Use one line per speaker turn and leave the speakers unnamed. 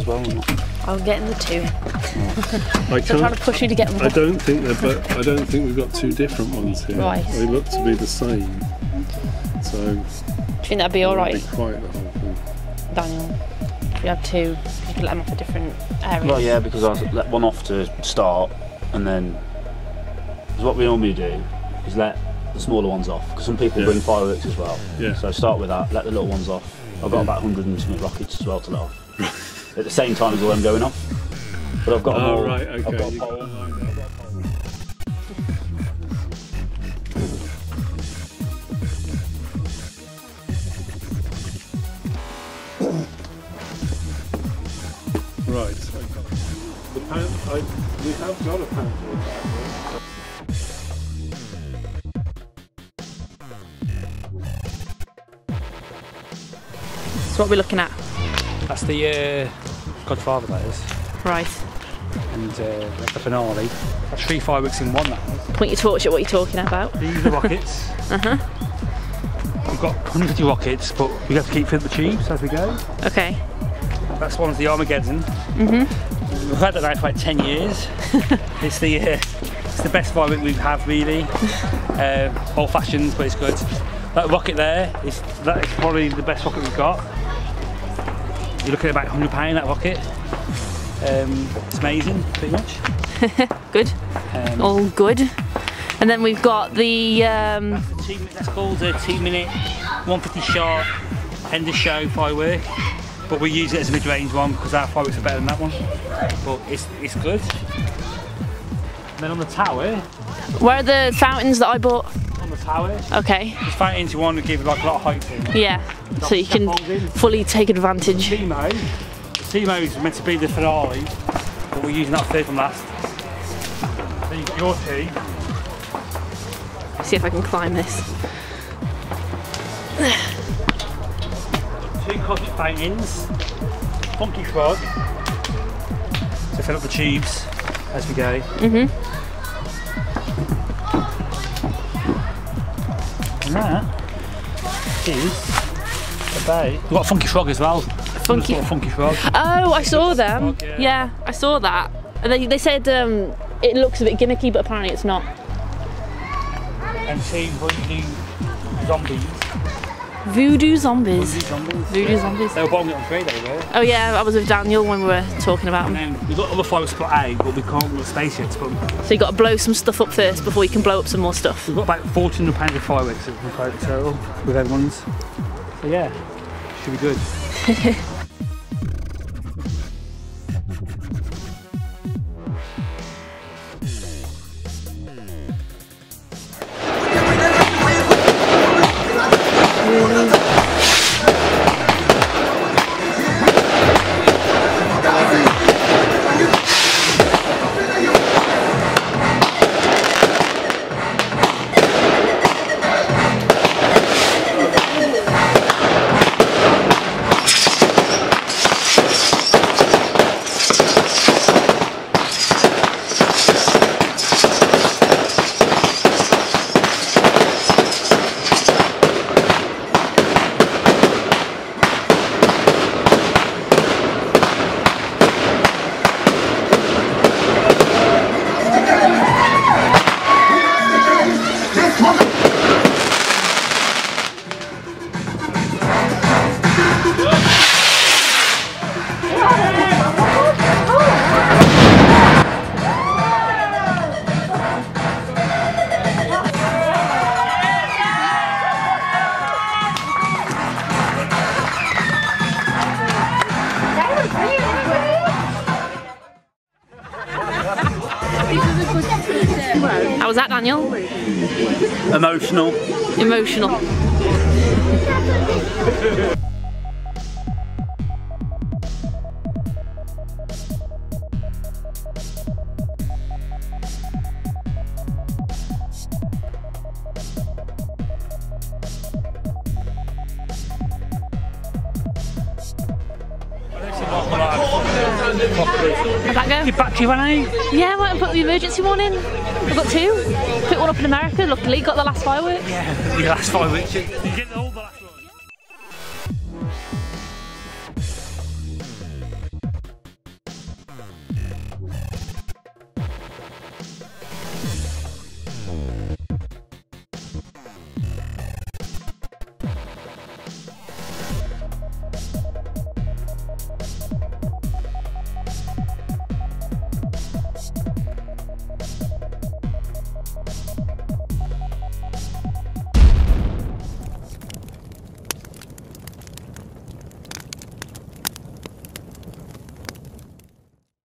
well or not?
I'll get in the 2.
I
So I'm trying to push you to get more.
I don't think I don't think we've got 2 different ones here.
Right.
They look to be the same. So.
Do you think that'd be alright?
Be quite the whole thing.
Daniel, if you had 2, you could let them off at different areas.
Well, yeah, because I let one off to start, and then because what we normally do is let the smaller ones off, because some people bring fireworks as well.
Yeah.
So start with that, let the little ones off. I've got about 100 and something rockets as well to let off. At the same time as all them going off. But I've got them all.
Right, okay.
I've got a
You've got
pole.
them lined up. Right, okay. We have got a pamphlet.
So what are we looking at?
That's the Godfather, that is.
Right.
And that's the finale. That's 3 fireworks in one, that is.
Point your torch at what you're talking about.
These are the rockets. We've got 150 rockets, but we have to keep filling the tubes as we go.
Okay.
That's one's the Armageddon. We've had that now for like 10 years. It's the best firework we have, really. Old fashioned, but it's good. That rocket there, that is probably the best rocket we've got. You're looking at about £100 that rocket. It's amazing, pretty much.
Good. All good. And then we've got the...
that's called a 2-minute 150 shot end of show firework. But we use it as a mid-range one because our fireworks are better than that one. But it's good. And then on the tower...
Where are the fountains that I bought?
On the tower.
Okay.
The fountains you want to give like a lot of height to.
Yeah. So you can fully take advantage.
The Timo is meant to be the finale, but we're using that third from last. Then you've got your 2.
See if I can climb this.
2 cosmic fountains, Funky Frog, to fill up the tubes as we go. And that is about. We've got a Funky Frog as well. Funky Frog.
Oh, I saw them.
Frog,
yeah, I saw that. And they said it looks a bit gimmicky, but apparently it's not.
And 2 voodoo zombies.
Voodoo zombies.
Voodoo zombies.
Voodoo zombies.
They were bombing on 3, they were.
Oh yeah, I was with Daniel when we were talking about
And
them.
then we've got other fireworks put out, but we can't get space yet to put them.
So you got to blow some stuff up first before you can blow up some more stuff.
We've got about £1,400 of fireworks in total with everyone's. So yeah, should be good.
How was that, Daniel?
Emotional.
Emotional. How'd that go?
Your battery ran out?
Yeah, I went and put the emergency one in. I've got 2. Put one up in America, luckily. Got the last fireworks.
Yeah, your last fireworks. You get the whole